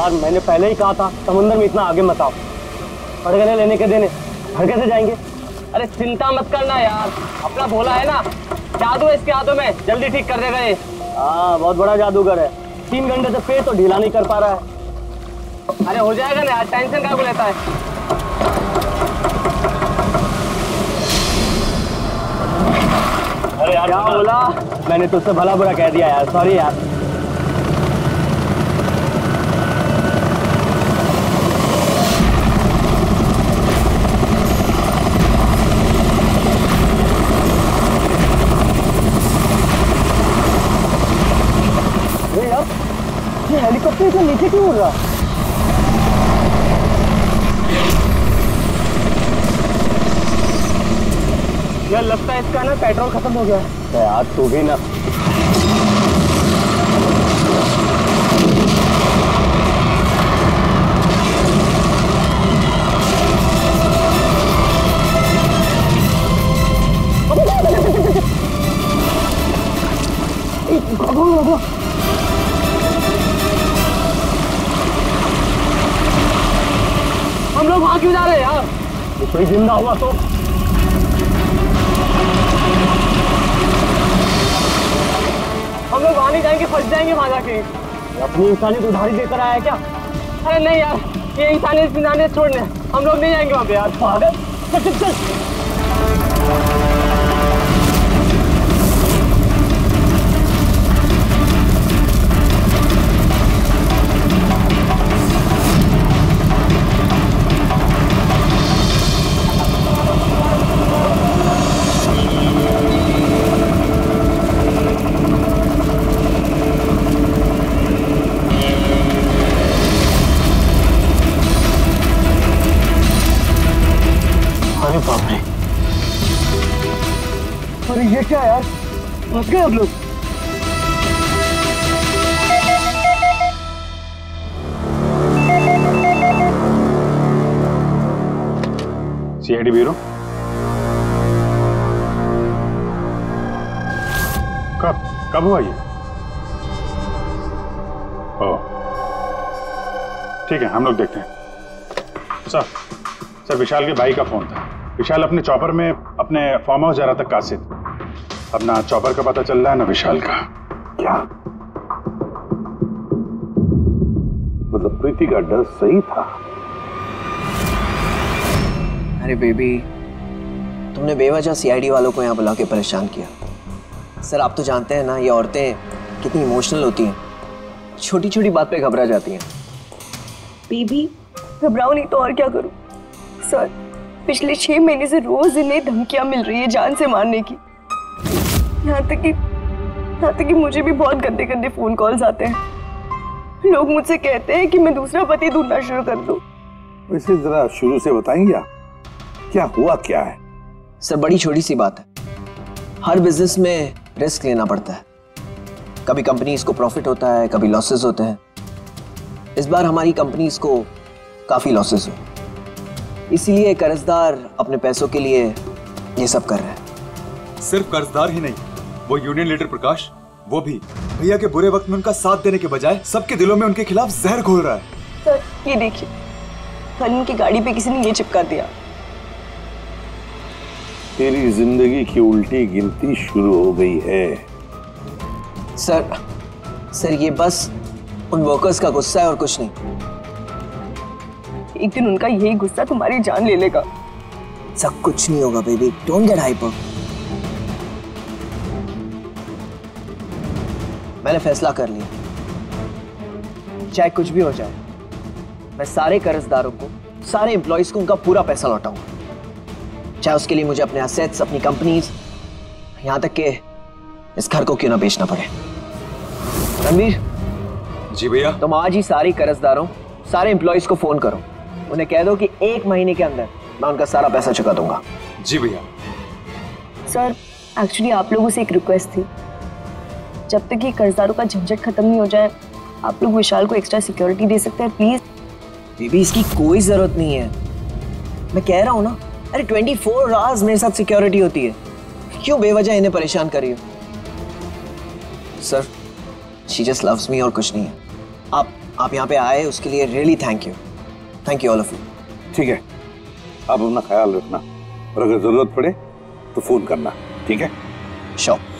यार मैंने पहले ही कहा था समुद्र में इतना आगे मत आओ। फड़गने लेने के देने घर कैसे जाएंगे? अरे चिंता मत करना यार, अपना भोला है ना, जादू है इसके हाथों में, जल्दी ठीक कर देगा ये। हाँ बहुत बड़ा जादूगर है। 3 घंटे से पेट तो ढीला नहीं कर पा रहा है। अरे हो जाएगा ना यार, टेंशन काहे को लेता है। अरे यार क्या बोला? मैंने तुझसे भला बुरा कह दिया यार, सॉरी यार। अरे यार ये हेलीकॉप्टर इतना नीचे क्यों उड़ रहा? यार लगता है इसका ना पेट्रोल खत्म हो गया है। यार तू भी ना। हम लोग वहां क्यों जा रहे हैं यार? कोई जिंदा हुआ तो हम लोग वहां नहीं जाएंगे, फंस जाएंगे वहां जाके। अपनी इंसानियत उधारी देकर आया है क्या? अरे नहीं यार, ये इंसानियत छोड़ने हम लोग नहीं जाएंगे वहां पे यार। पागल, चल चल चल। अरे ये क्या यार, फंस गए हम लोग। सीआईडी ब्यूरो कब हुआ ये? ओह ठीक है, हम लोग देखते हैं। सर विशाल के भाई का फोन था। विशाल अपने चॉपर में अपने फार्म हाउस जा रहा था कासिद। अब ना चॉपर का पता चल रहा है ना विशाल का। क्या मतलब प्रीति का डर सही था? अरे बेबी, तुमने बेवजह सीआईडी वालों को यहाँ बुला के परेशान किया। सर आप तो जानते हैं ना, ये औरतें कितनी इमोशनल होती हैं, छोटी छोटी बात पे घबरा जाती हैं। बेबी घबराओ नहीं तो और क्या करूं? सर पिछले 6 महीने से रोज इन्हें धमकियां मिल रही है जान से मारने की। यहाँ तक कि मुझे भी बहुत गंदे गंदे फोन कॉल्स आते हैं। लोग मुझसे कहते हैं कि मैं दूसरा पति ढूंढना शुरू कर दूं। वैसे जरा शुरू से बताएंगे क्या हुआ क्या है? सर बड़ी छोटी सी बात है, हर बिजनेस में रिस्क लेना पड़ता है। कभी कंपनीज को प्रॉफिट होता है, कभी लॉसेस होते हैं। इस बार हमारी कंपनीज को काफी लॉसेस हुए, इसीलिए कर्जदार अपने पैसों के लिए ये सब कर रहे हैं। सिर्फ कर्जदार ही नहीं, वो यूनियन लीडर प्रकाश, वो भी भैया के बुरे वक्त में उनका साथ देने के बजाय सबके दिलों में उनके खिलाफ जहर घोल रहा है। सर ये देखिए, कल उनकी गाड़ी पे किसी ने ये चिपका दिया। तेरी जिंदगी की उल्टी गिनती शुरू हो गई है। सर ये बस उन वर्कर्स का गुस्सा है और कुछ नहीं। एक दिन उनका यही गुस्सा तुम्हारी जान ले लेगा। सब कुछ नहीं होगा बेबी, डोंट गेट हाइपर। मैंने फैसला कर लिया, चाहे कुछ भी हो जाए, मैं सारे कर्जदारों को, सारे एम्प्लॉइज को उनका पूरा पैसा लौटाऊंगा, चाहे उसके लिए मुझे अपने असेट्स, अपनी कंपनीज, यहां तक कि इस घर को क्यों ना बेचना पड़े। रणवीर जी भैया, तुम आज ही सारे कर्जदारों, सारे एम्प्लॉइज को फोन करो, उन्हें कह दो कि 1 महीने के अंदर मैं उनका सारा पैसा चुका दूंगा। जी भैया। सर एक्चुअली आप लोगों से एक रिक्वेस्ट थी, जब तक ये कर्जदारों का झंझट खत्म नहीं हो जाए, आप लोग विशाल को एक्स्ट्रा सिक्योरिटी दे सकते हैं प्लीज। बेबी इसकी कोई जरूरत नहीं है, मैं कह रहा हूं ना। अरे 24 आवर्स मेरे साथ सिक्योरिटी होती है, क्यों बेवजह इन्हें परेशान कर रही हो? Sir she just loves me और कुछ नहीं है। आप यहाँ पे आए उसके लिए really thank you all of you. ठीक है, आप अपना ख्याल रखना और अगर जरूरत पड़े तो फोन करना, ठीक है? श्योर।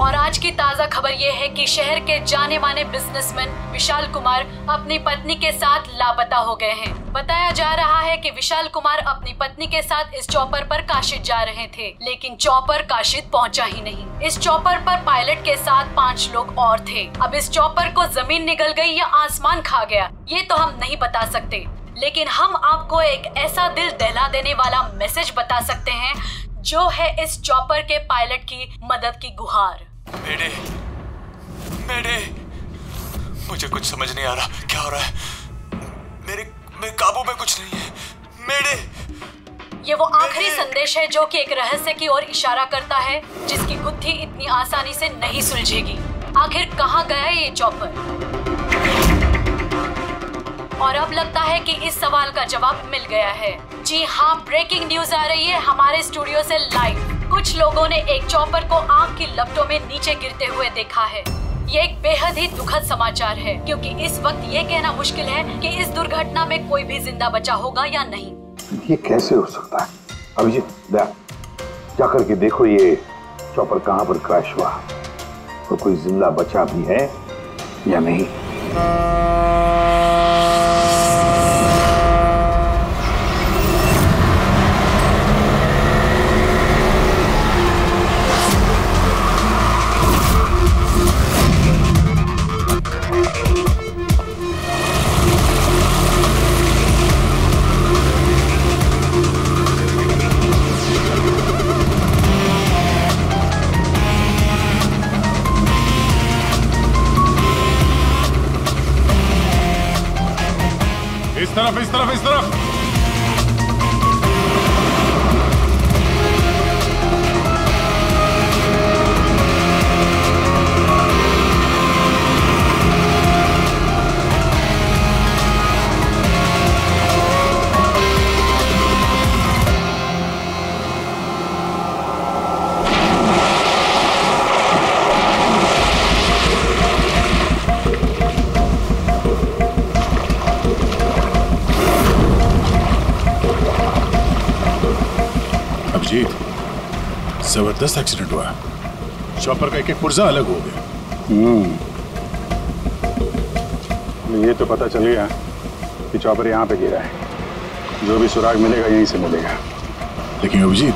और आज की ताजा खबर ये है कि शहर के जाने माने बिजनेसमैन विशाल कुमार अपनी पत्नी के साथ लापता हो गए हैं। बताया जा रहा है कि विशाल कुमार अपनी पत्नी के साथ इस चॉपर पर काशिद जा रहे थे, लेकिन चॉपर काशिद पहुंचा ही नहीं। इस चॉपर पर पायलट के साथ 5 लोग और थे। अब इस चॉपर को जमीन निगल गई या आसमान खा गया, ये तो हम नहीं बता सकते, लेकिन हम आपको एक ऐसा दिल दहला देने वाला मैसेज बता सकते हैं जो है इस चॉपर के पायलट की मदद की गुहार। मेरे मुझे कुछ समझ नहीं आ रहा, क्या हो रहा है? मेरे काबू में कुछ नहीं है। ये वो आखिरी संदेश है जो कि एक रहस्य की ओर इशारा करता है, जिसकी गुत्थी इतनी आसानी से नहीं सुलझेगी। आखिर कहाँ गया ये चॉपर? और अब लगता है कि इस सवाल का जवाब मिल गया है। जी हाँ, ब्रेकिंग न्यूज आ रही है हमारे स्टूडियो से लाइव। कुछ लोगों ने एक चॉपर को आग की लपटों में नीचे गिरते हुए देखा है। ये एक बेहद ही दुखद समाचार है, क्योंकि इस वक्त ये कहना मुश्किल है कि इस दुर्घटना में कोई भी जिंदा बचा होगा या नहीं। ये कैसे हो सकता है? अभिजीत, जाकर के देखो ये चॉपर कहाँ पर क्रैश हुआ, तो कोई जिंदा बचा भी है या नहीं। इस तरफ। अभिजीत, जबरदस्त एक्सीडेंट हुआ। चॉपर का एक पुर्जा अलग हो गया। ये तो पता चल गया कि चॉपर यहाँ पे गिरा है। जो भी सुराग मिलेगा यहीं से मिलेगा। लेकिन अभिजीत,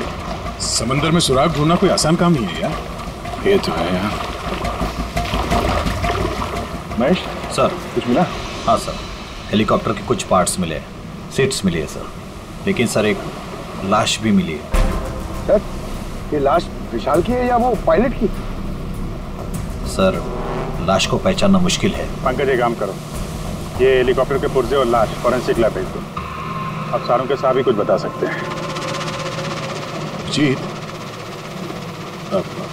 समंदर में सुराग ढूंढना कोई आसान काम नहीं है यार। ये तो है यार। महेश सर, कुछ मिला? हाँ सर, हेलीकॉप्टर के कुछ पार्ट्स मिले, सीट्स मिली है सर। लेकिन सर एक लाश भी मिली है। सर, ये लाश विशाल की है या वो पायलट की? सर, लाश को पहचानना मुश्किल है। पंकज, एक काम करो, ये हेलीकॉप्टर के पुर्जे और लाश फॉरेंसिक लैब भेज दो। अब सारों के साथ भी कुछ बता सकते हैं। जीत,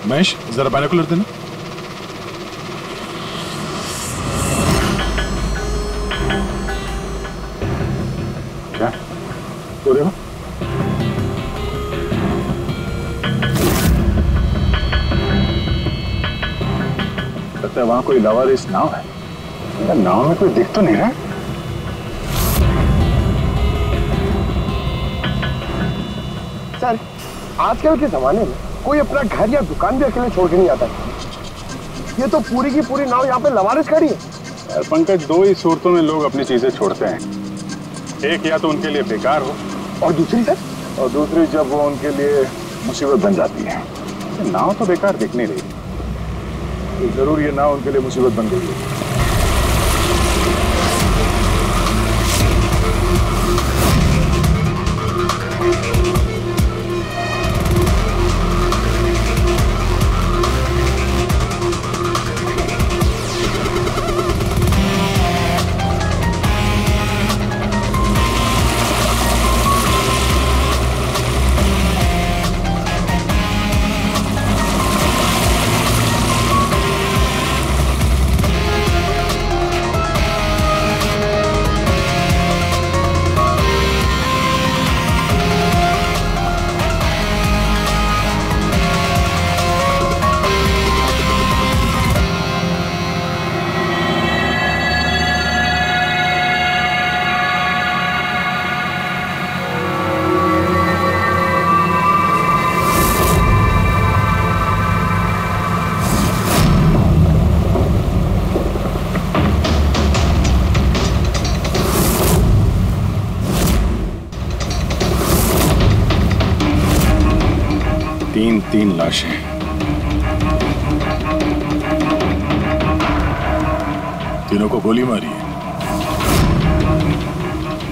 महेश जरा बाइनोकुलर देना। क्या तो देखो, लगता है वहां कोई लवारिस नाव है। नाव में कोई दिख तो नहीं रहा। सर, आजकल के जमाने में कोई अपना घर या दुकान भी अकेले छोड़ के नहीं आता। ये तो पूरी की पूरी नाव यहाँ पे लवारिस खड़ी है। यार पंकज, दो ही सूरतों में लोग अपनी चीजें छोड़ते हैं। एक या तो उनके लिए बेकार हो, और दूसरी सर, और दूसरी जब वो उनके लिए मुसीबत बन जाती है। नाव तो बेकार दिख नहीं रही, तो जरूर ये नाव उनके लिए मुसीबत बन गई है। 3 लाशें। तीनों को गोली मारी है।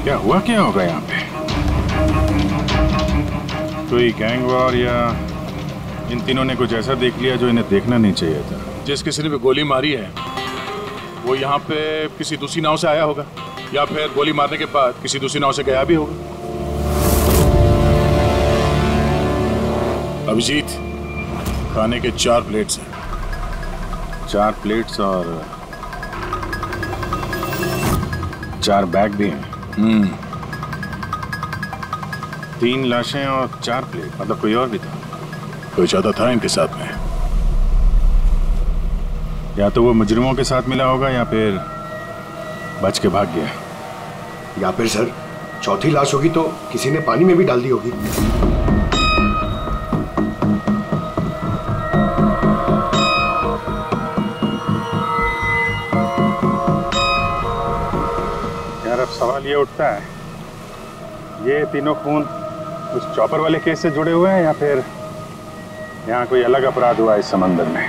क्या हुआ, क्या होगा यहाँ पे? कोई गैंग वॉर या इन तीनों ने कुछ ऐसा देख लिया जो इन्हें देखना नहीं चाहिए था? जिस किसी ने भी गोली मारी है वो यहाँ पे किसी दूसरी नाव से आया होगा या फिर गोली मारने के बाद किसी दूसरी नाव से गया भी होगा। अभिजीत, खाने के 4 प्लेट्स हैं। 4 प्लेट्स और 4 बैग भी हैं। 3 लाशें और 4 प्लेट, मतलब कोई और भी था? कोई ज्यादा था इनके साथ में। या तो वो मुजरिमों के साथ मिला होगा या फिर बच के भाग गया। या फिर सर चौथी लाश होगी तो किसी ने पानी में भी डाल दी होगी। यार अब सवाल ये उठता है, ये तीनों खून उस चॉपर वाले केस से जुड़े हुए हैं या फिर यहाँ कोई अलग अपराध हुआ इस समंदर में?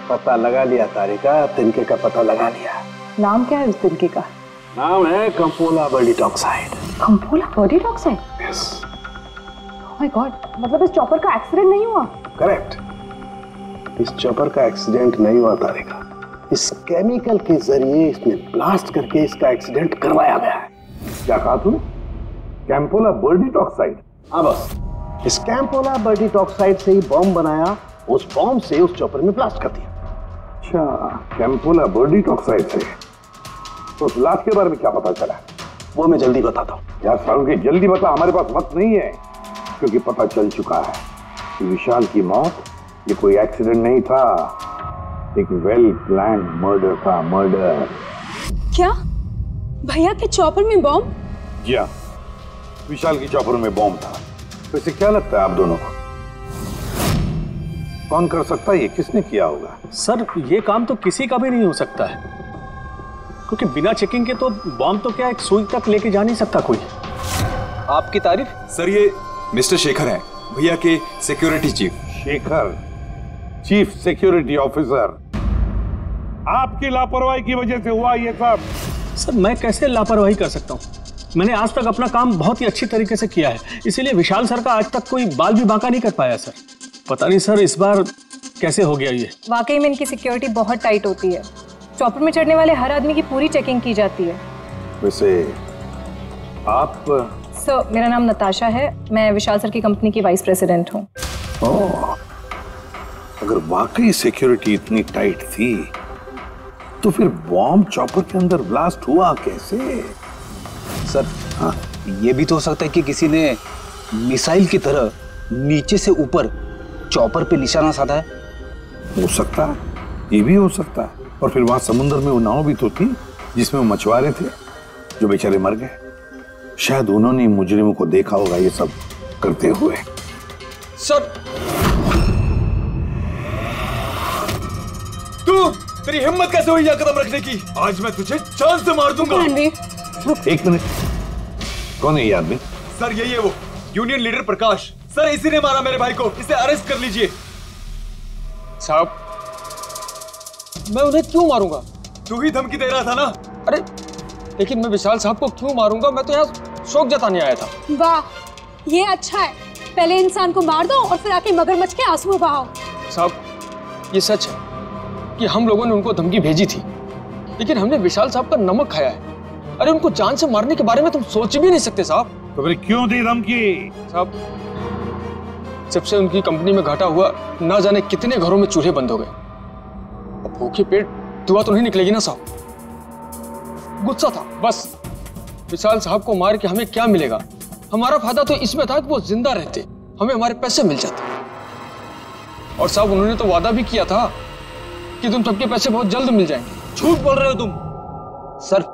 पता लगा लिया तारिका, तिनके का पता लगा लिया। नाम क्या है उस तिनके का? नाम है कंपोला बर्डीटॉक्साइड। कंपोला बर्डीटॉक्साइड? यस। ओह माय गॉड, मतलब इस चॉपर का एक्सीडेंट नहीं हुआ? करेक्ट, इस चॉपर का एक्सीडेंट नहीं हुआ तारिका। इस केमिकल के जरिए इसने ब्लास्ट करके इसका एक्सीडेंट करवाया गया है। क्या कहा तूने? कैंपोला बर्डीटॉक्साइड? हाँ बस, इस कैंपोला बर्डीटॉक्साइड से ही बॉम्ब बनाया, उस बॉम्ब से उस चॉपर में ब्लास्ट कर दिया। अच्छा, कैंपोला बर्डीटॉक्साइड से। तो उस लाश के बारे में क्या पता चला? वो मैं जल्दी बताता हूँ। यार साहब की जल्दी बता, हमारे पास वक्त नहीं है, क्योंकि पता चल चुका है कि विशाल की मौत ये कोई एक्सीडेंट नहीं था, एक वेल प्लान मर्डर था। मर्डर। क्या भैया के चॉपर में बॉम्ब? जी हाँ, विशाल की चॉपर में बॉम्ब था। तो इसे क्या लगता है आप दोनों को, कौन कर सकता है? ये किसने किया होगा? सर ये काम तो किसी का भी नहीं हो सकता है, क्योंकि बिना चेकिंग के तो बॉम्ब तो क्या एक सुई तक लेके जा नहीं सकता कोई। आपकी तारीफ? सर ये मिस्टर शेखर हैं, भैया के security chief. Shekhar, chief security officer. आपकी लापरवाही की वजह से हुआ ये सब। सर मैं कैसे लापरवाही कर सकता हूँ? मैंने आज तक अपना काम बहुत ही अच्छी तरीके से किया है, इसीलिए विशाल सर का आज तक कोई बाल भी बांका नहीं कर पाया सर। पता नहीं सर इस बार कैसे हो गया ये। वाकई में इनकी सिक्योरिटी बहुत टाइट होती है। चॉपर में चढ़ने वाले हर आदमी की पूरी चेकिंग की जाती है। वैसे आप? सर मेरा नाम नताशा है, मैं विशाल सर की कंपनी की वाइस प्रेसिडेंट हूँ। अगर वाकई सिक्योरिटी इतनी टाइट थी तो फिर बॉम्ब चॉपर के अंदर ब्लास्ट हुआ कैसे? सर हाँ, ये भी तो हो सकता है कि किसी ने मिसाइल की तरह नीचे से ऊपर चॉपर पे निशाना साधा है। हो सकता है, ये भी हो सकता है। और फिर वहां समुद्र में वो नाव भी तो थी जिसमें वो मछुआरे थे जो बेचारे मर गए। शायद उन्होंने मुजरिमों को देखा होगा ये सब करते हुए। सर तेरी हिम्मत कैसे हुई यह कदम रखने की? आज मैं तुझे जान से मार दूंगा। एक मिनट, कौन है ये आदमी? सर यही है वो यूनियन लीडर प्रकाश। सर इसी ने मारा मेरे भाई को, इसे अरेस्ट कर लीजिए। साहब मैं उन्हें क्यों मारूंगा? तू ही धमकी दे रहा था ना। अरे लेकिन मैं विशाल साहब को क्यों मारूंगा? मैं तो यहाँ शोक जताने आया था। वाह ये अच्छा है, पहले इंसान को मार दो और फिर आके मगरमच्छ के आंसू बहाओ। साहब ये सच है कि हम लोगों ने उनको धमकी भेजी थी, लेकिन हमने विशाल साहब का नमक खाया है। अरे उनको जान से मारने के बारे में तुम सोच भी नहीं सकते साहब। तो फिर क्यों दी धमकी? जब से उनकी कंपनी में घाटा हुआ, ना जाने कितने घरों में चूल्हे बंद हो गए। अब भूखे पेट दुआ तो नहीं निकलेगी ना साहब। गुस्सा था बस। विशाल साहब को मार के हमें क्या मिलेगा? हमारा फायदा तो इसमें था कि वो जिंदा रहते, हमें हमारे पैसे मिल जाते। और साहब उन्होंने तो वादा भी किया था कि तुम सबके पैसे बहुत जल्द मिल जाएंगे। झूठ बोल रहे हो तुम। सर,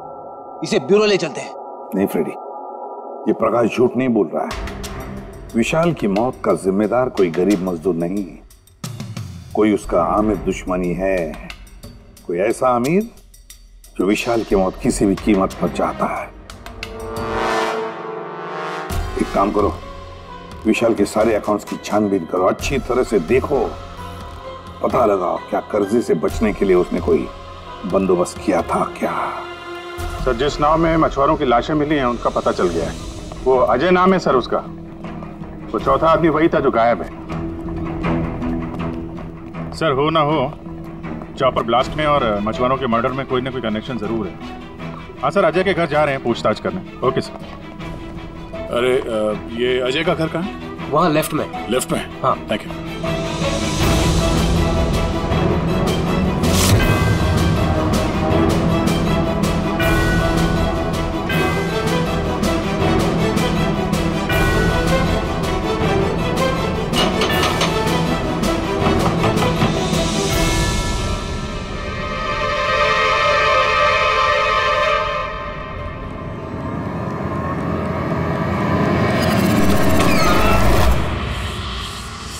इसे ब्यूरो ले चलते हैं। नहीं फ्रेडी, ये प्रकाश झूठ नहीं बोल रहा है। विशाल की मौत का जिम्मेदार कोई गरीब मजदूर नहीं, कोई उसका आमिर दुश्मनी है, कोई ऐसा अमीर जो विशाल की मौत किसी भी कीमत पर चाहता है। एक काम करो, विशाल के सारे अकाउंट्स की छानबीन करो, अच्छी तरह से देखो, पता लगाओ क्या कर्जे से बचने के लिए उसने कोई बंदोबस्त किया था क्या। सर, जिस नाव में मछुआरों की लाशें मिली हैं उनका पता चल गया है। वो अजय नाम है सर उसका। वो चौथा आदमी वही था जो गायब है। सर, हो ना हो चॉपर ब्लास्ट में और मछुआरों के मर्डर में कोई ना कोई कनेक्शन जरूर है। हाँ सर, अजय के घर जा रहे हैं पूछताछ करने। Okay sir. अरे ये अजय का घर कहाँ है? वहाँ लेफ्ट में। लेफ्ट में? हाँ, थैंक यू।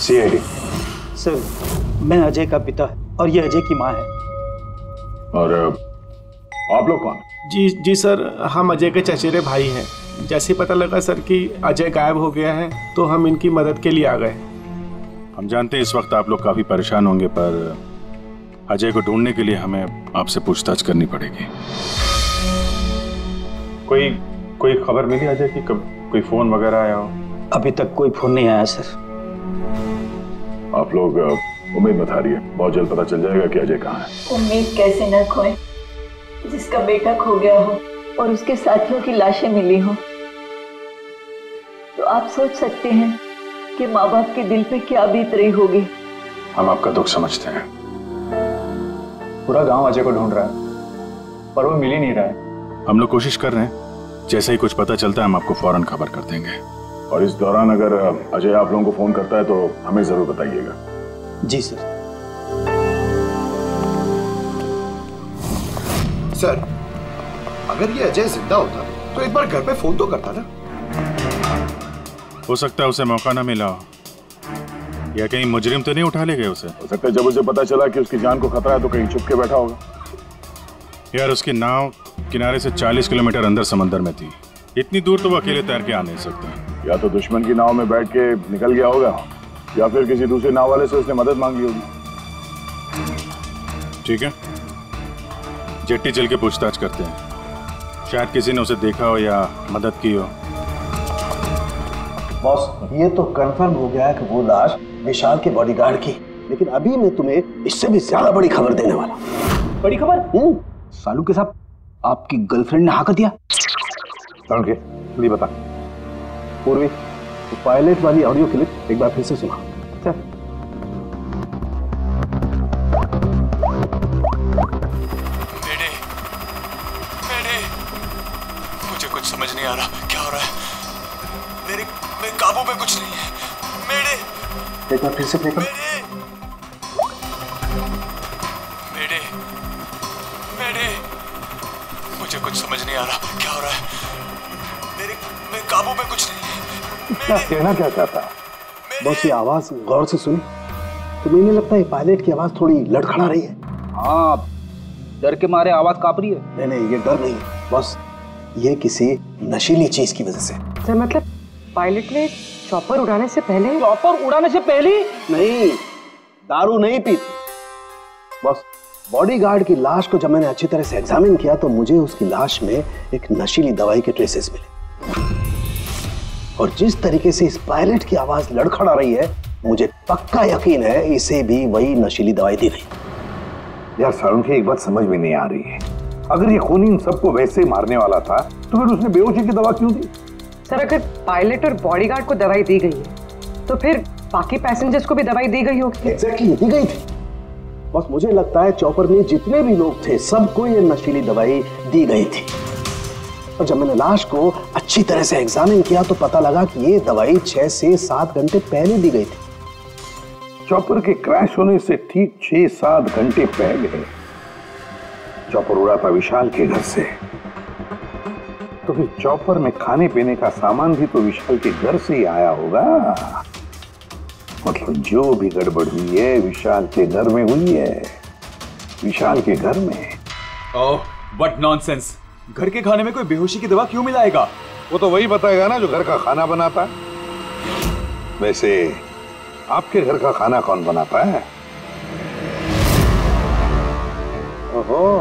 सीआईडी। सर, मैं अजय का पिता और ये अजय की माँ है। और आप लोग कौन? जी सर, हम अजय के चचेरे भाई हैं। जैसे पता लगा सर कि अजय गायब हो गया है तो हम इनकी मदद के लिए आ गए। हम जानते हैं इस वक्त आप लोग काफी परेशान होंगे, पर अजय को ढूंढने के लिए हमें आपसे पूछताछ करनी पड़ेगी। कोई खबर मिली अजय की? कोई फोन वगैरह आया हो? अभी तक कोई फोन नहीं आया सर। आप लोग उम्मीद मत हारिए, बहुत जल्द पता चल जाएगा कि अजय कहाँ है। उम्मीद कैसे न खोए, जिसका बेटा खो गया हो और उसके साथियों की लाशें मिली हो, तो आप सोच सकते हैं कि माँ बाप के दिल पे क्या बीत रही होगी। हम आपका दुख समझते हैं। पूरा गांव अजय को ढूंढ रहा है पर वो मिल ही नहीं रहा है। हम लोग कोशिश कर रहे हैं, जैसे ही कुछ पता चलता है हम आपको फौरन खबर कर देंगे। और इस दौरान अगर अजय आप लोगों को फोन करता है तो हमें जरूर बताइएगा। जी सर। सर, अगर ये अजय जिंदा होता तो एक बार घर पे फोन तो करता ना। हो सकता है उसे मौका ना मिला हो, या कहीं मुजरिम तो नहीं उठा ले गए उसे। हो सकता है जब उसे पता चला कि उसकी जान को खतरा है तो कहीं छुप के बैठा होगा। यार, उसकी नाव किनारे से 40 किलोमीटर अंदर समंदर में थी। इतनी दूर तो वो अकेले तैर के आ नहीं सकता। या तो दुश्मन की नाव में बैठ के निकल गया होगा, या फिर किसी दूसरे नाव वाले से उसने मदद मांगी होगी। ठीक है, जेट्टी चल के पूछताछ करते हैं, शायद किसी ने उसे देखा हो या मदद की हो। बॉस, ये तो कंफर्म हो गया कि वो लाश विशाल के बॉडीगार्ड की, लेकिन अभी मैं तुम्हें इससे भी ज्यादा बड़ी खबर देने वाला। बड़ी खबर? सालू के साथ आपकी गर्लफ्रेंड ने हाँ कर दिया? नहीं बता। पूर्वी, तो पायलट वाली ऑडियो क्लिप एक बार फिर से सुना। चल। मुझे कुछ समझ नहीं आ रहा क्या हो रहा है। मेरे काबू में कुछ नहीं है। मेरे एक बार फिर से प्ले कर। मुझे कुछ समझ नहीं आ रहा क्या हो रहा है। मेरे काबू में कुछ नहीं है। इतना कहना क्या चाहता है? बस ये आवाज गौर से सुनी तो मुझे लगता है पायलट की आवाज थोड़ी लड़खड़ा रही है। हाँ, डर के मारे आवाज कांप रही है। नहीं, ये डर नहीं है, बस ये किसी नशीली चीज की वजह से। सर, मतलब पायलट ने चॉपर उड़ाने से पहले? चॉपर उड़ाने से पहले? नहीं, दारू नहीं पीती। बस बॉडीगार्ड की लाश को जब मैंने अच्छी तरह से एग्जामिन किया तो मुझे उसकी लाश में एक नशीली दवाई के ट्रेसेस मिले, और जिस तरीके से इस पायलट की आवाज लड़खड़ा रही है मुझे पक्का यकीन है इसे भी वही नशीली दवाई दी गई। यार सारुण की एक बात समझ में नहीं आ रही है, अगर ये खूनी इन सबको वैसे मारने वाला था तो फिर उसने बेहोशी की दवा क्यों दी? सर, अगर पायलट और बॉडीगार्ड को दवाई दी गई है तो फिर बाकी पैसेंजर्स को भी दवाई दी गई होगी। एग्जैक्टली, दी गई थी। बस मुझे लगता है चॉपर में जितने भी लोग थे सबको ये नशीली दवाई दी गई थी। और जब मैंने लाश को अच्छी तरह से एग्जामिन किया तो पता लगा कि ये दवाई 6 से 7 घंटे पहले दी गई थी। चॉपर के क्रैश होने से ठीक 6-7 घंटे पहले चॉपर उड़ा था विशाल के घर से। तो फिर चॉपर में खाने पीने का सामान भी तो विशाल के घर से ही आया होगा। मतलब जो भी गड़बड़ हुई है विशाल के घर में हुई है, विशाल के घर में। ओह, व्हाट नॉनसेंस। घर के खाने में कोई बेहोशी की दवा क्यों मिलाएगा? वो तो वही बताएगा ना जो घर का खाना बनाता है। वैसे आपके घर का खाना कौन बनाता है? ओहो,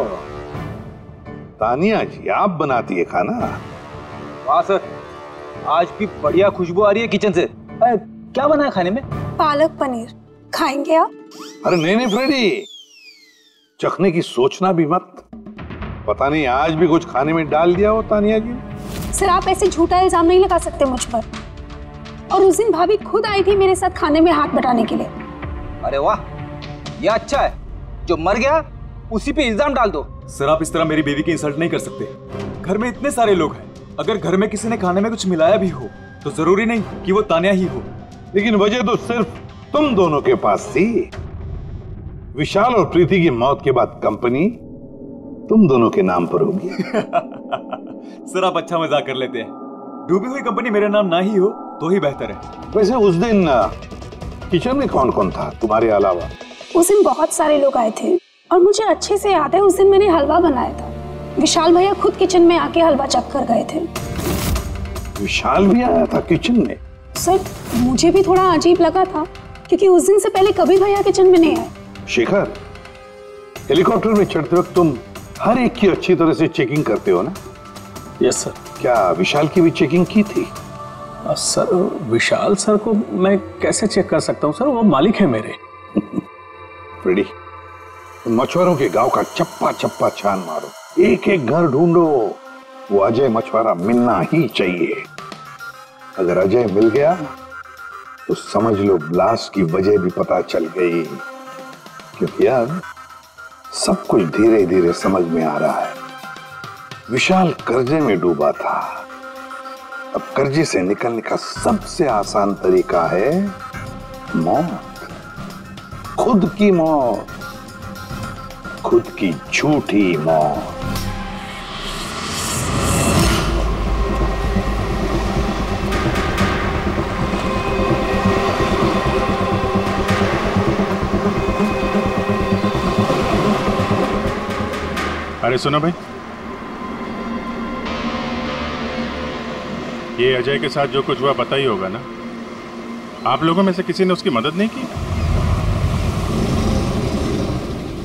तानिया जी आप बनाती है खाना? वाह सर, आज भी बढ़िया खुशबू आ रही है किचन से। क्या बना है खाने में? पालक पनीर। खाएंगे आप? अरे नहीं फ्रेडी, चखने की सोचना भी मत। पता नहीं आज भी कुछ खाने में डाल दिया हो तानिया जी। सर आप ऐसे झूठा इल्जाम नहीं लगा सकते मुझ पर। और उस दिन भाभी खुद आई थी मेरे साथ खाने में हाथ बटाने के लिए। अरे वाह, ये अच्छा है, जो मर गया उसी पे इल्जाम डाल दो। सर आप इस तरह मेरी बीवी की इंसल्ट नहीं कर सकते। घर में इतने सारे लोग हैं, अगर घर में किसी ने खाने में कुछ मिलाया भी हो तो जरूरी नहीं कि वो तानिया ही हो। लेकिन वजह तो सिर्फ तुम दोनों के पास थी। विशाल और प्रीति की मौत के बाद कंपनी तुम दोनों के नाम पर होगी। सर आप अच्छा मजाक कर लेते हैं। डूबी हुई कंपनी मेरे नाम ना ही हो तो ही बेहतर है। वैसे उस दिन किचन में कौन कौन था तुम्हारे अलावा? उस दिन बहुत सारे लोग आए थे और मुझे अच्छे से याद है उस दिन मैंने हलवा बनाया था। विशाल भैया खुद किचन में आके हलवा चख कर गए थे। विशाल भी आया था किचन में? सर मुझे भी थोड़ा अजीब लगा था क्योंकि उस दिन से पहले कभी भैया किचन में नहीं आए। शेखर, हेलीकॉप्टर में चढ़ते वक्त तुम हर एक की अच्छी तरह से चेकिंग करते हो ना? Yes sir. क्या विशाल की भी चेकिंग की थी? सर विशाल सर को मैं कैसे चेक कर सकता हूँ सर, वो मालिक है मेरे। फ्रेडी, मछुआरों के गांव का चप्पा चप्पा छान मारो, एक एक घर ढूंढो। वो अजय मछुआरा मिलना ही चाहिए। अगर अजय मिल गया तो समझ लो ब्लास्ट की वजह भी पता चल गई। क्योंकि अब सब कुछ धीरे धीरे समझ में आ रहा है। विशाल कर्जे में डूबा था। अब कर्जे से निकलने का सबसे आसान तरीका है मौत। खुद की मौत, खुद की झूठी मौत। अरे सुनो भाई, ये अजय के साथ जो कुछ हुआ पता ही होगा ना? आप लोगों में से किसी ने उसकी मदद नहीं की?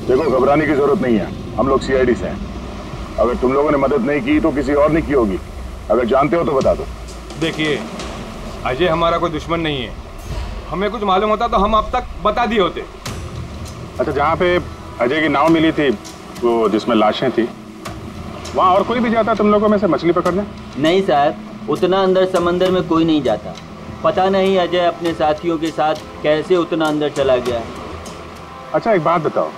देखो, घबराने की जरूरत नहीं है, हम लोग सीआईडी से हैं। अगर तुम लोगों ने मदद नहीं की तो किसी और ने की होगी। अगर जानते हो तो बता दो। देखिए, अजय हमारा कोई दुश्मन नहीं है। हमें कुछ मालूम होता तो हम अब तक बता दिए होते। अच्छा, जहाँ पे अजय की नाव मिली थी, वो जिसमें लाशें थी, वहाँ और कोई भी जाता तुम लोगों में से मछली पकड़ने? नहीं साहब, उतना अंदर समंदर में कोई नहीं जाता। पता नहीं अजय अपने साथियों के साथ कैसे उतना अंदर चला गया। अच्छा एक बात बताओ,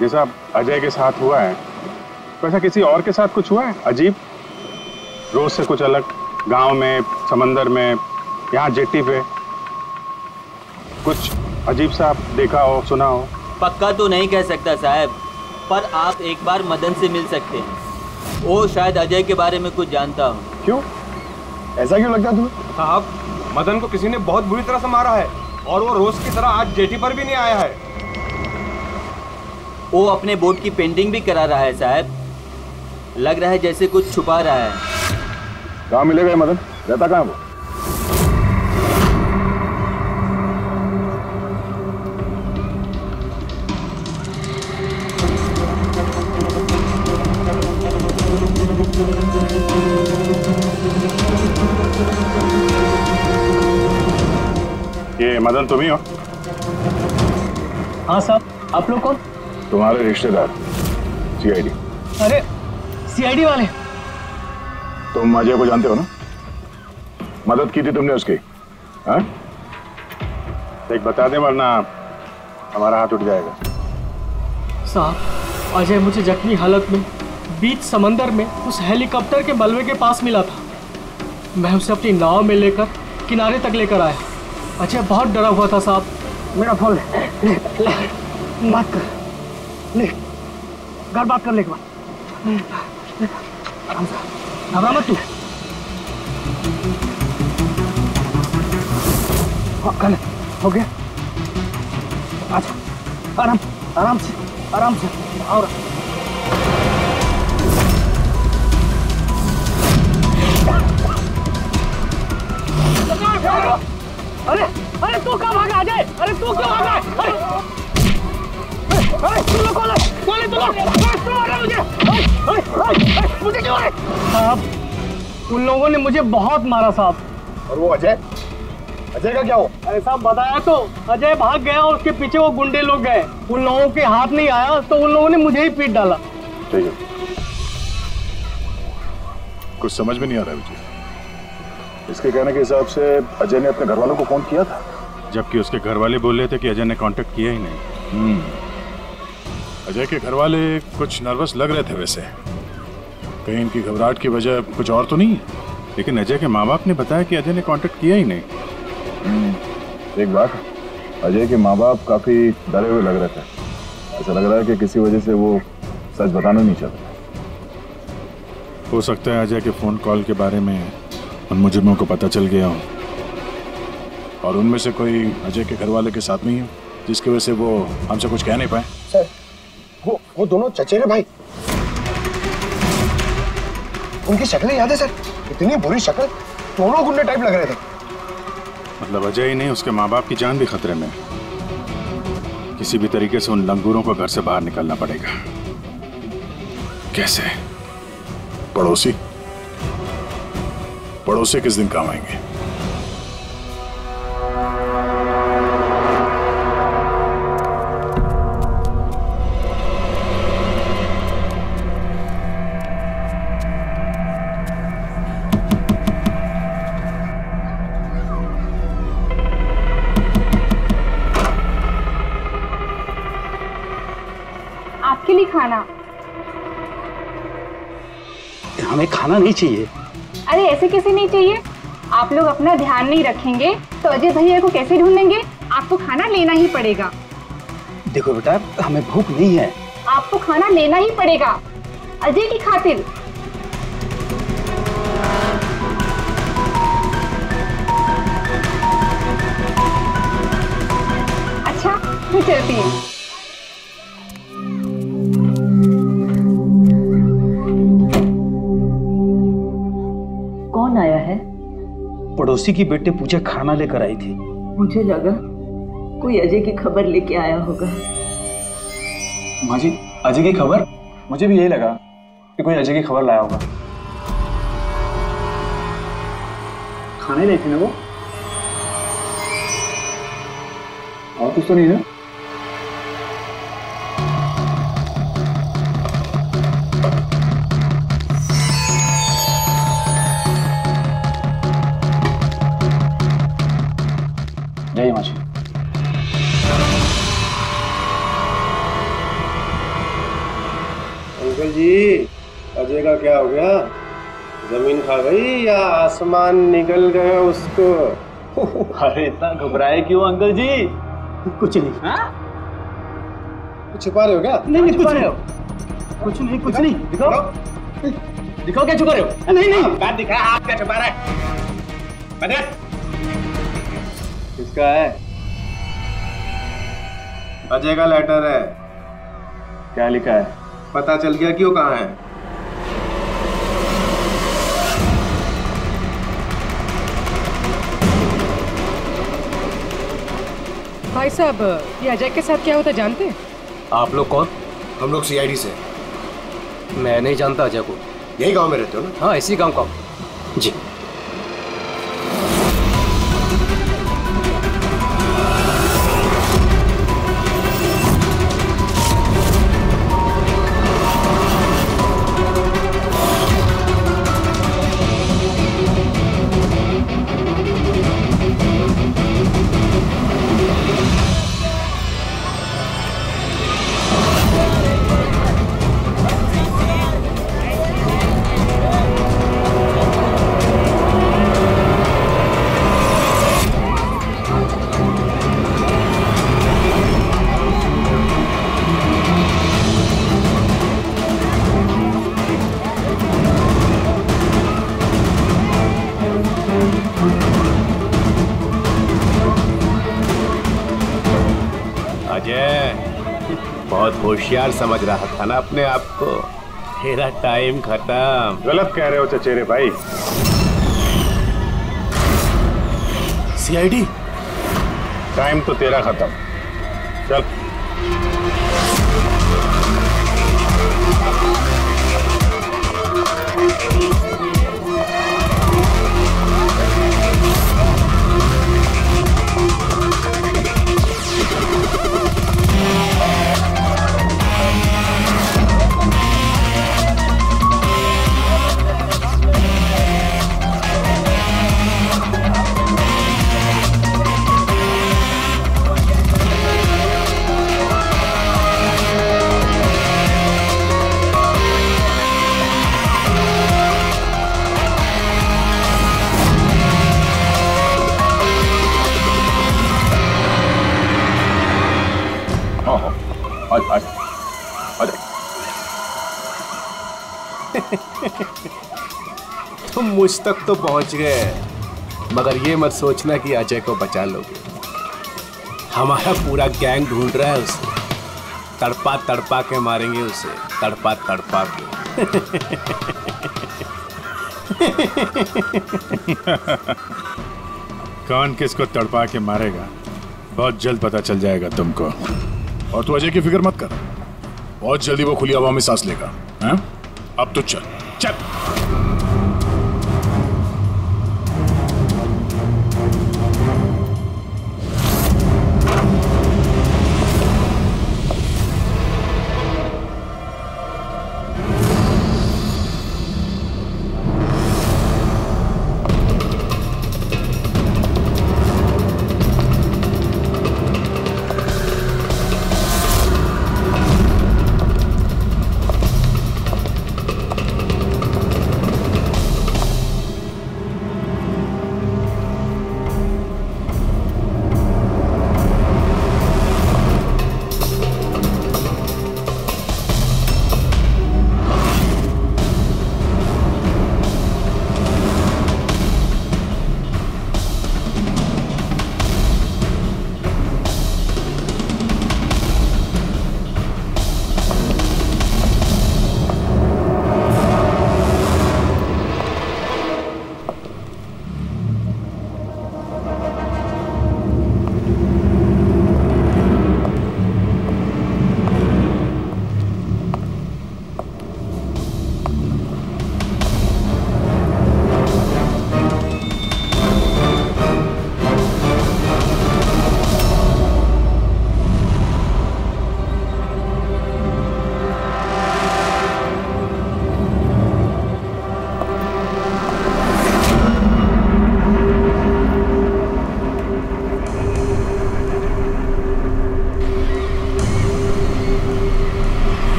जैसा अजय के साथ हुआ है वैसा किसी और के साथ कुछ हुआ है अजीब, रोज से कुछ अलग? गांव में, समंदर में, यहाँ जेट्टी पे कुछ अजीब सा देखा हो, सुना हो? पक्का तो नहीं कह सकता साहब, पर आप एक बार मदन से मिल सकते हैं। वो शायद अजय के बारे में कुछ जानता हो। क्यों? ऐसा क्यों लगता तुम्हें? साहब, मदन को किसी ने बहुत बुरी तरह से मारा है और वो रोज की तरह आज जेटी पर भी नहीं आया है। वो अपने बोट की पेंटिंग भी करा रहा है साहब। लग रहा है जैसे कुछ छुपा रहा है। कहाँ मिलेगा मदन? रहता कहाँ वो? ये मदन तुम ही हो? हाँ साहब, आप लोग कौन? तुम्हारे रिश्तेदार, सीआईडी। अरे सीआईडी वाले? तुम अजय को जानते हो ना? मदद की थी तुमने उसकी, हाँ? देख बता दे वरना हमारा हाथ उठ जाएगा। साहब अजय मुझे जख्मी हालत में बीच समंदर में उस हेलीकॉप्टर के मलबे के पास मिला था। मैं उसे अपनी नाव में लेकर किनारे तक लेकर आया। अजय बहुत डरा हुआ था साहब। मेरा फोन ले, बात कर ले, घर बात कर ले एक बार। आराम से, घबरा मत तू। हाँ कर ले, हो गया। अच्छा आराम आराम से और अरे अरे तू कहाँ भागा अजय? अरे तू क्यों भागा? अरे तू लोग कौन मुझे क्यों है? साहब उन लोगों ने मुझे बहुत मारा साहब। और वो अजय का क्या हो? अरे साहब बताया तो, अजय भाग गया और उसके पीछे वो गुंडे लोग गए। उन लोगों के हाथ नहीं आया तो उन लोगों ने मुझे ही पीट डाला। ठीक है, कुछ समझ में नहीं आ रहा मुझे। इसके कहने के हिसाब से अजय ने अपने घर वालों को फोन किया था, जबकि उसके घर वाले बोल रहे थे कि अजय ने कांटेक्ट किया ही नहीं। अजय के घर वाले कुछ नर्वस लग रहे थे वैसे, कहीं इनकी घबराहट की वजह कुछ और तो नहीं है। लेकिन अजय के माँ बाप ने बताया कि अजय ने कांटेक्ट किया ही नहीं। एक बात, अजय के माँ बाप काफी डरे हुए लग रहे थे। ऐसा लग रहा है कि किसी वजह से वो सच बताना नहीं चाहते। हो सकता है अजय के फोन कॉल के बारे में उन मुजरिमों को पता चल गया हो और उनमें से कोई अजय के घर वाले के साथ नहीं है, जिसकी वजह से वो हमसे कुछ कह नहीं पाए। सर वो दोनों चचेरे भाई, उनकी शक्लें याद है सर? इतनी बुरी शक्ल, दोनों गुंडे टाइप लग रहे थे। मतलब अजय ही नहीं, उसके माँ बाप की जान भी खतरे में। किसी भी तरीके से उन लंगूरों को घर से बाहर निकलना पड़ेगा। कैसे? पड़ोसी किस दिन काम आएंगे? आपके लिए खाना। हमें खाना नहीं चाहिए। अरे ऐसे कैसे नहीं चाहिए? आप लोग अपना ध्यान नहीं रखेंगे तो अजय भैया को कैसे ढूंढेंगे? आपको खाना लेना ही पड़ेगा। देखो बेटा, हमें भूख नहीं है। आपको खाना लेना ही पड़ेगा अजय की खातिर। अच्छा मैं चलती हूँ। कौन आया है? पड़ोसी की बेटे पूजा खाना लेकर आई थी। मुझे लगा कोई अजय की खबर लेके आया होगा। माँ जी, अजय की खबर? मुझे भी यही लगा कि कोई अजय की खबर लाया होगा। खाने ले थे ना वो? और कुछ तो नहीं है? जय माँ जी। अंकल जी, अजय का क्या हो गया? जमीन खा गई या आसमान निकल गया उसको? अरे इतना घबराए क्यों अंकल जी? कुछ नहीं। हाँ? कुछ छुपा रहे हो क्या? नहीं नहीं, छुपा रहे हो? कुछ नहीं, कुछ नहीं। दिखाओ क्या छुपा रहे हो? नहीं नहीं, बात दिखा, आप क्या छुपा रहे हैं? किसका है? अजय का लेटर है। क्या लिखा है? पता चल गया कि वो कहाँ है। भाई साहब, ये अजय के साथ क्या होता जानते हैं? आप लोग कौन? हम लोग सीआईडी से। मैं नहीं जानता अजय को। यही गांव में रहते हो ना? हाँ, इसी गांव का। जी। बहुत होशियार समझ रहा था ना अपने आप को। तेरा टाइम खत्म। गलत कह रहे हो चचेरे भाई। सीआईडी, टाइम तो तेरा खत्म। चल। तुम मुझ तक तो पहुंच गए, मगर ये मत सोचना कि अजय को बचा लोगे। हमारा पूरा गैंग ढूंढ रहा है उसे। तड़पा तड़पा के मारेंगे उसे, तड़पा तड़पा के। कौन किसको तड़पा के मारेगा बहुत जल्द पता चल जाएगा तुमको। और तू अजय की फिक्र मत कर, बहुत जल्दी वो खुली हवा में सांस लेगा। हैं? अब तो चल चल।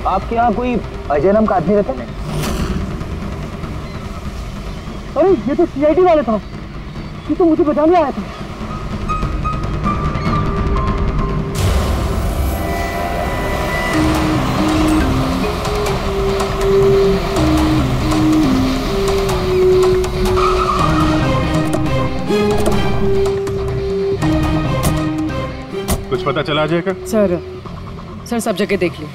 आपके यहाँ कोई अजय नाम का आदमी रहता है? अरे ये तो सीआईडी वाला था, ये तो मुझे बचाने आया था। कुछ पता चला अजय का? सर सब जगह देख लिया,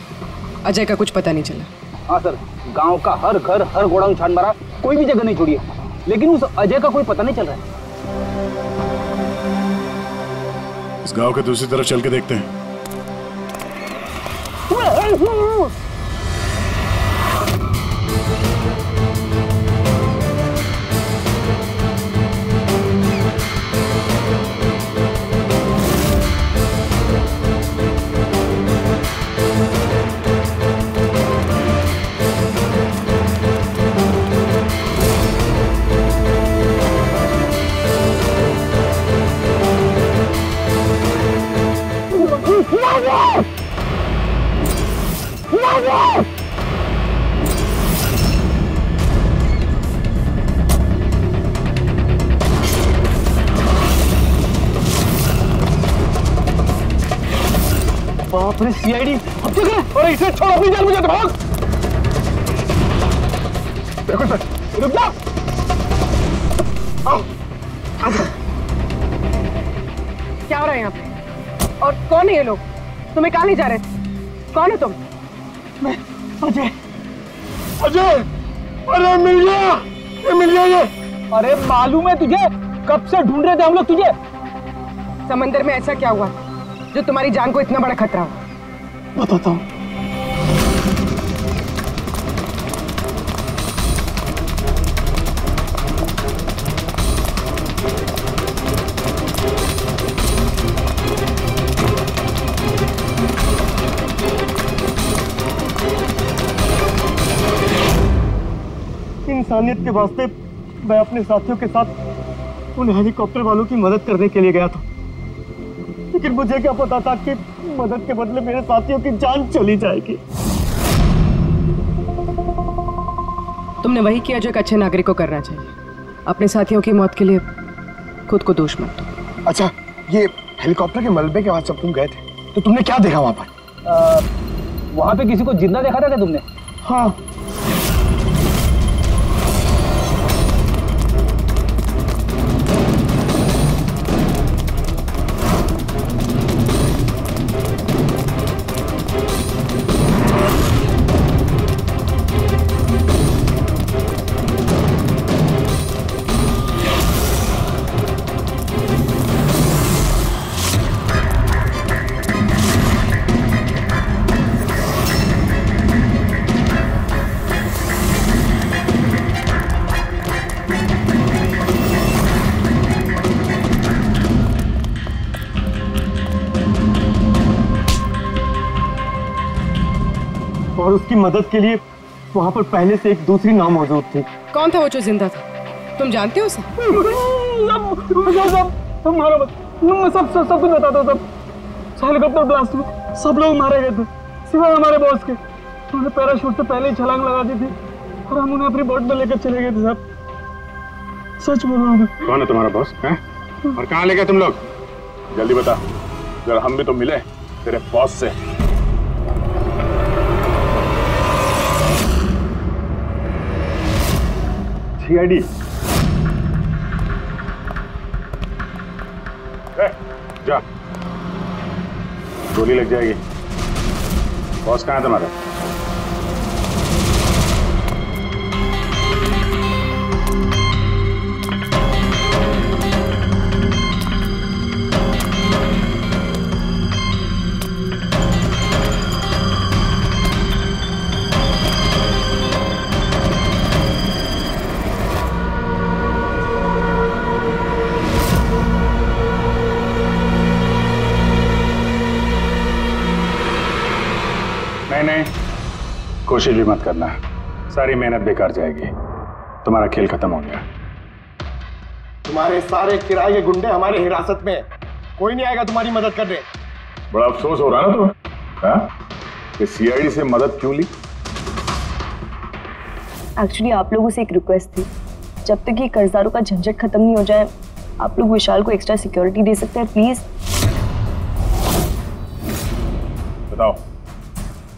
अजय का कुछ पता नहीं चला। हाँ सर, गांव का हर घर हर गोडाउन छान मारा, कोई भी जगह नहीं छोड़ी है, लेकिन उस अजय का कोई पता नहीं चल रहा है। इस गांव के दूसरी तरफ चल के देखते हैं। बाप रे सीआईडी, अब तो क्या? अरे इसे छोड़, अपनी जान बचा, भाग। देखो सर, रुक जा। आओ, आजा। क्या हो रहा है यहाँ पे? और कौन है ये लोग? तुम्हें कहाँ ले जा रहे थे? कौन है तुम? मैं अजय। अजय, अरे मिल गया, ये मिल गया ये। अरे मालूम है तुझे, कब से ढूंढ रहे थे हम लोग तुझे। समंदर में ऐसा क्या हुआ जो तुम्हारी जान को इतना बड़ा खतरा हो? बताता हूँ। इंसानियत के वास्ते मैं अपने साथियों के साथ उन हेलीकॉप्टर वालों की मदद करने के लिए गया था, लेकिन मुझे क्या पता था कि मदद के बदले मेरे साथियों की जान चली जाएगी। तुमने वही किया जो एक अच्छे नागरिक को करना चाहिए। अपने साथियों की मौत के लिए खुद को दोष मत दो। अच्छा, ये हेलीकॉप्टर के मलबे के बाद जब तुम गए थे तो तुमने क्या देखा वहां पर? वहां पे किसी को जिंदा देखा था क्या तुमने? हाँ। और उसकी मदद के लिए वहां पर पहले से एक दूसरी नाव मौजूद थी। कौन था वो जो जिंदा था? तुम जानते हो उसे? सब कुछ बताता हूँ। सब हेलीकॉप्टर ब्लास्ट में सब लोग मारे गए थे सिवाय हमारे बॉस के। उन्होंने पैराशूट से पहले ही छलांग लगा दी थी और हम उन्हें अपनी बोट में लेकर चले गए थे। साहब सच बोल रहा हूँ। कौन है तुम्हारा बॉस है? और कहाँ ले गए तुम लोग? जल्दी बता, जरा हम भी तो मिले तेरे बॉस से। सीआईडी जा, गोली लग जाएगी। बॉस कहाँ है तुम्हारा? नहीं, कोशिश भी मत करना, सारी मेहनत बेकार जाएगी। तुम्हारा खेल खत्म हो गया। तुम्हारे सारे किराए के गुंडे हमारे हिरासत में, कोई नहीं आएगा तुम्हारी मदद करने। बड़ा अफसोस हो रहा है ना तुम्हें कि सीआईडी से मदद क्यों ली? एक्चुअली आप लोगों से एक रिक्वेस्ट थी, जब तक ये कर्जदारों का झंझट खत्म नहीं हो जाए आप लोग विशाल को एक्स्ट्रा सिक्योरिटी दे सकते हैं प्लीज। बताओ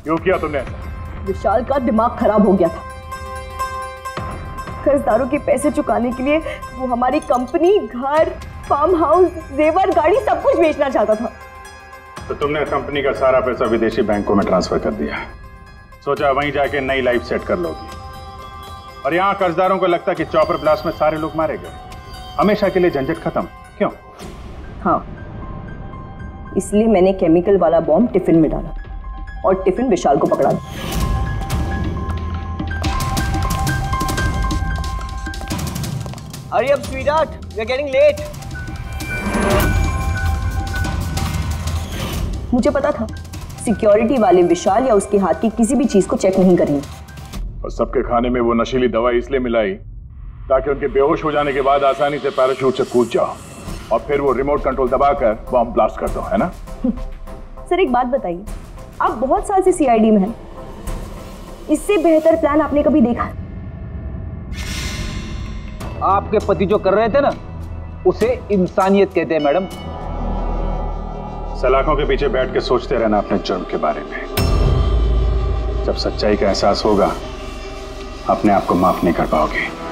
क्यों किया तुमने ऐसा? विशाल का दिमाग खराब हो गया था। कर्जदारों के पैसे चुकाने के लिए वो हमारी कंपनी, घर, फार्म हाउस, जेवर, गाड़ी सब कुछ बेचना चाहता था। तो तुमने कंपनी का सारा पैसा विदेशी बैंकों में ट्रांसफर कर दिया, सोचा वहीं जाके नई लाइफ सेट कर लोगी। और यहाँ कर्जदारों को लगता कि चॉपर ब्लास्ट में सारे लोग मारे गए, हमेशा के लिए झंझट खत्म। क्यों? हाँ, इसलिए मैंने केमिकल वाला बॉम्ब टिफिन में डाला और टिफिन विशाल को पकड़ा दिया। Hurry up, sweetheart. We're getting late. मुझे पता था सिक्योरिटी वाले विशाल या उसके हाथ की किसी भी चीज को चेक नहीं करेंगे। और सबके खाने में वो नशीली दवा इसलिए मिलाई ताकि उनके बेहोश हो जाने के बाद आसानी से पैराशूट से कूद जाओ और फिर वो रिमोट कंट्रोल दबाकर बॉम्ब ब्लास्ट कर दो, है ना? सर एक बात बताइए, आप बहुत साल से सीआईडी में हैं, इससे बेहतर प्लान आपने कभी देखा? आपके पति जो कर रहे थे ना, उसे इंसानियत कहते हैं मैडम। सलाखों के पीछे बैठ के सोचते रहना अपने जुर्म के बारे में। जब सच्चाई का एहसास होगा अपने आप को माफ नहीं कर पाओगे।